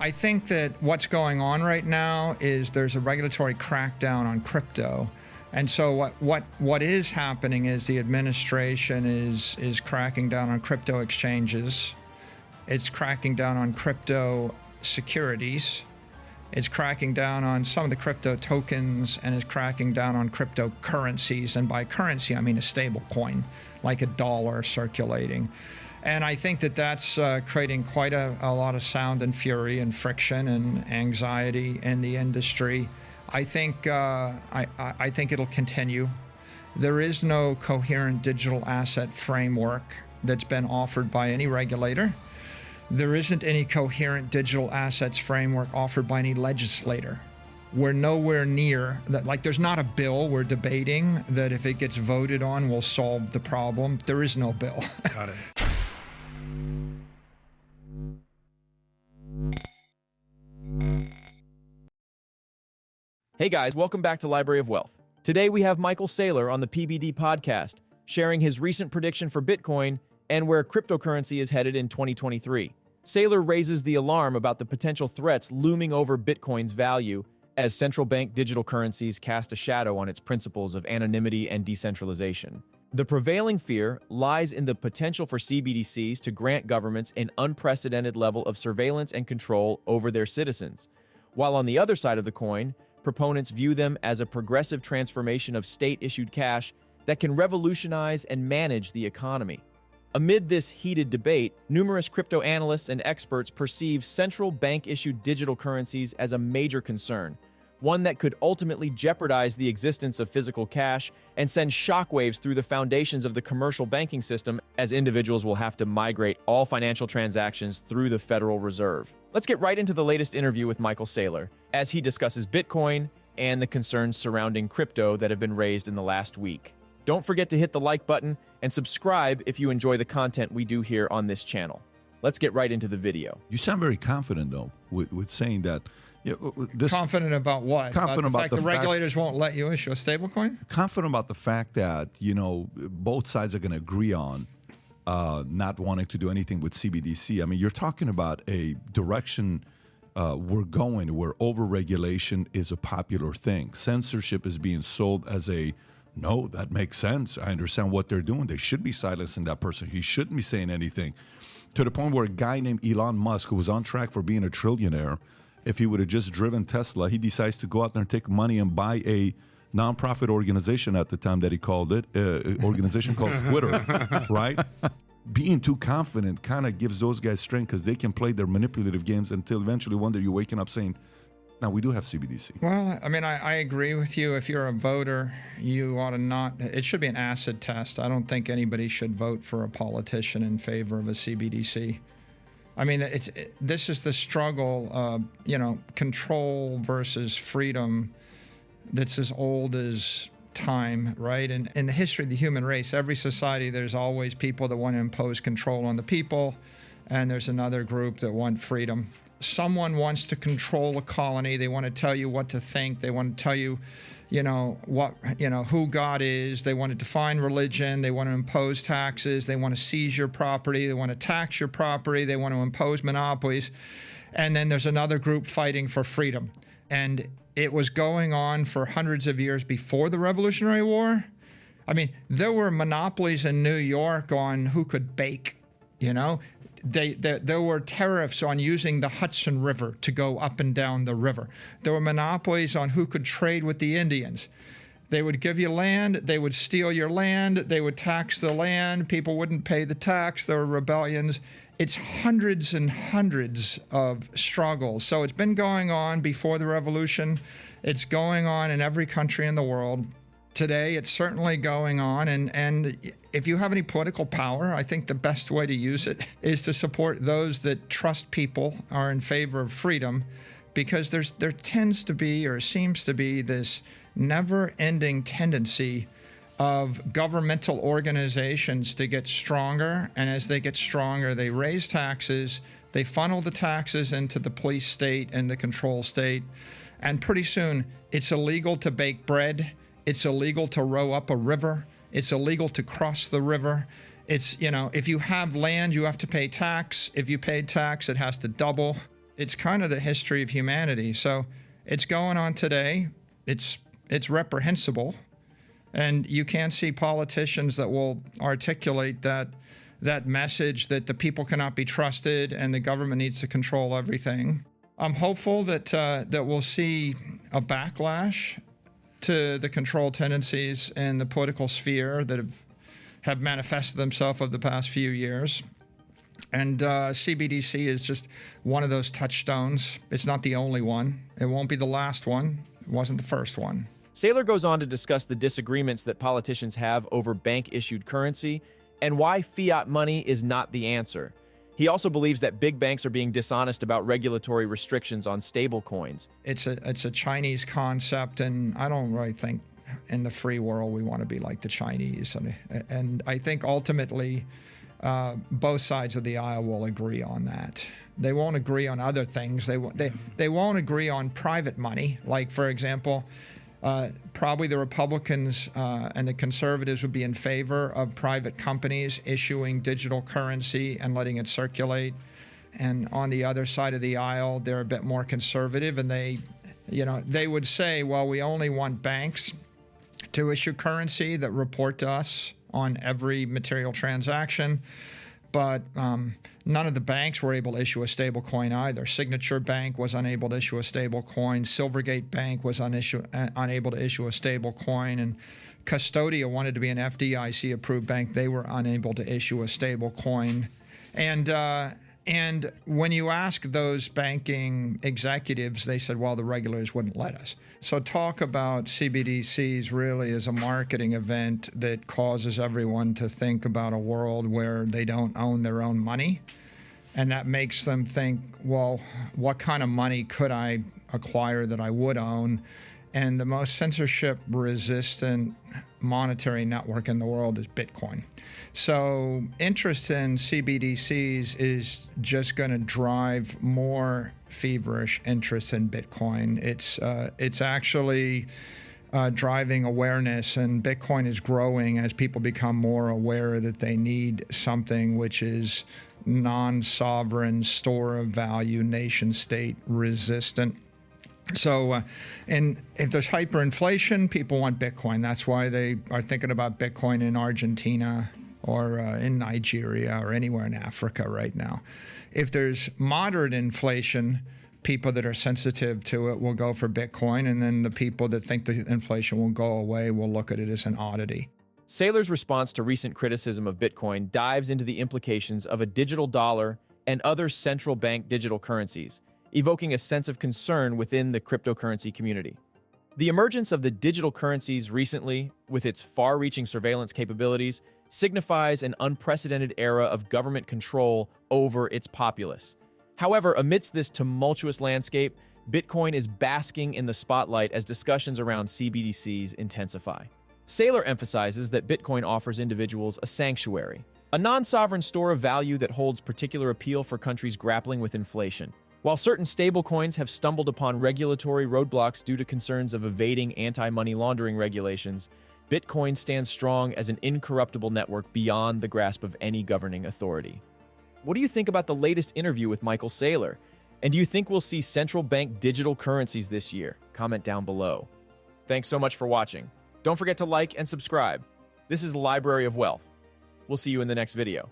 I think that what's going on right now is there's a regulatory crackdown on crypto. And so what is happening is the administration is cracking down on crypto exchanges. It's cracking down on crypto securities. It's cracking down on some of the crypto tokens, and it's cracking down on cryptocurrencies. And by currency, I mean a stable coin, like a dollar circulating. And I think that that's creating quite a lot of sound and fury and friction and anxiety in the industry. I think I think it'll continue. There is no coherent digital asset framework that's been offered by any regulator. There isn't any coherent digital assets framework offered by any legislator. We're nowhere near that. Like, there's not a bill we're debating that if it gets voted on will solve the problem. There is no bill. Got it. Hey guys, welcome back to Library of Wealth. Today we have Michael Saylor on the PBD podcast, sharing his recent prediction for Bitcoin and where cryptocurrency is headed in 2023. Saylor raises the alarm about the potential threats looming over Bitcoin's value as central bank digital currencies cast a shadow on its principles of anonymity and decentralization. The prevailing fear lies in the potential for CBDCs to grant governments an unprecedented level of surveillance and control over their citizens, while on the other side of the coin, proponents view them as a progressive transformation of state-issued cash that can revolutionize and manage the economy. Amid this heated debate, numerous crypto analysts and experts perceive central bank-issued digital currencies as a major concern, one that could ultimately jeopardize the existence of physical cash and send shockwaves through the foundations of the commercial banking system, as individuals will have to migrate all financial transactions through the Federal Reserve. Let's get right into the latest interview with Michael Saylor, as he discusses Bitcoin and the concerns surrounding crypto that have been raised in the last week. Don't forget to hit the like button and subscribe if you enjoy the content we do here on this channel. Let's get right into the video. You sound very confident, though, with saying that. Confident about what? Confident about the regulators won't let you issue a stablecoin? Confident about the fact that, both sides are going to agree on not wanting to do anything with CBDC. I mean, you're talking about a direction we're going where overregulation is a popular thing. Censorship is being sold as no, that makes sense. I understand what they're doing. They should be silencing that person. He shouldn't be saying anything. To the point where a guy named Elon Musk, who was on track for being a trillionaire, if he would have just driven Tesla, he decides to go out there and take money and buy a nonprofit organization at the time that he called it, organization called Twitter, right? Being too confident kind of gives those guys strength because they can play their manipulative games until eventually one day you're waking up saying, now, we do have CBDC. Well, I mean, I agree with you. If you're a voter, you ought to not. It should be an acid test. I don't think anybody should vote for a politician in favor of a CBDC. I mean, this is the struggle, control versus freedom that's as old as time, right? And in the history of the human race, every society, there's always people that want to impose control on the people, and there's another group that want freedom. Someone wants to control a colony. They want to tell you what to think. They want to tell you, who God is. They want to define religion. They want to impose taxes. They want to seize your property. They want to tax your property. They want to impose monopolies. And then there's another group fighting for freedom. And it was going on for hundreds of years before the Revolutionary War. I mean, there were monopolies in New York on who could bake, There were tariffs on using the Hudson River to go up and down the river. There were monopolies on who could trade with the Indians. They would give you land, they would steal your land, they would tax the land, people wouldn't pay the tax, there were rebellions. It's hundreds and hundreds of struggles. So it's been going on before the revolution. It's going on in every country in the world. Today, it's certainly going on, and if you have any political power, I think the best way to use it is to support those that trust people are in favor of freedom, because there tends to be, or seems to be, this never-ending tendency of governmental organizations to get stronger, and as they get stronger, they raise taxes, they funnel the taxes into the police state and the control state, and pretty soon it's illegal to bake bread. It's illegal to row up a river. It's illegal to cross the river. It's, if you have land, you have to pay tax. If you pay tax, it has to double. It's kind of the history of humanity. So it's going on today. It's reprehensible. And you can't see politicians that will articulate that message that the people cannot be trusted and the government needs to control everything. I'm hopeful that we'll see a backlash to the control tendencies in the political sphere that have manifested themselves over the past few years. And CBDC is just one of those touchstones. It's not the only one. It won't be the last one. It wasn't the first one. Saylor goes on to discuss the disagreements that politicians have over bank-issued currency and why fiat money is not the answer. He also believes that big banks are being dishonest about regulatory restrictions on stablecoins. It's a Chinese concept, and I don't really think in the free world we want to be like the Chinese. And I think ultimately both sides of the aisle will agree on that. They won't agree on other things. They won't agree on private money. Like, for example, probably the Republicans and the conservatives would be in favor of private companies issuing digital currency and letting it circulate. And on the other side of the aisle, they're a bit more conservative, and they would say, well, we only want banks to issue currency that report to us on every material transaction. But none of the banks were able to issue a stable coin either. Signature Bank was unable to issue a stable coin. Silvergate Bank was unable to issue a stable coin. And Custodia wanted to be an FDIC-approved bank. They were unable to issue a stable coin. And when you ask those banking executives, they said, well, the regulators wouldn't let us. So talk about CBDCs really as a marketing event that causes everyone to think about a world where they don't own their own money. And that makes them think, well, what kind of money could I acquire that I would own? And the most censorship-resistant monetary network in the world is Bitcoin. So interest in CBDCs is just going to drive more feverish interest in Bitcoin. It's actually driving awareness, and Bitcoin is growing as people become more aware that they need something which is non-sovereign, store of value, nation-state resistant. So, and if there's hyperinflation, people want Bitcoin. That's why they are thinking about Bitcoin in Argentina or in Nigeria or anywhere in Africa right now. If there's moderate inflation, people that are sensitive to it will go for Bitcoin, and then the people that think the inflation will go away will look at it as an oddity. Saylor's response to recent criticism of Bitcoin dives into the implications of a digital dollar and other central bank digital currencies, evoking a sense of concern within the cryptocurrency community. The emergence of the digital currencies recently, with its far-reaching surveillance capabilities, signifies an unprecedented era of government control over its populace. However, amidst this tumultuous landscape, Bitcoin is basking in the spotlight as discussions around CBDCs intensify. Saylor emphasizes that Bitcoin offers individuals a sanctuary, a non-sovereign store of value that holds particular appeal for countries grappling with inflation. While certain stablecoins have stumbled upon regulatory roadblocks due to concerns of evading anti-money laundering regulations, Bitcoin stands strong as an incorruptible network beyond the grasp of any governing authority. What do you think about the latest interview with Michael Saylor? And do you think we'll see central bank digital currencies this year? Comment down below. Thanks so much for watching. Don't forget to like and subscribe. This is the Library of Wealth. We'll see you in the next video.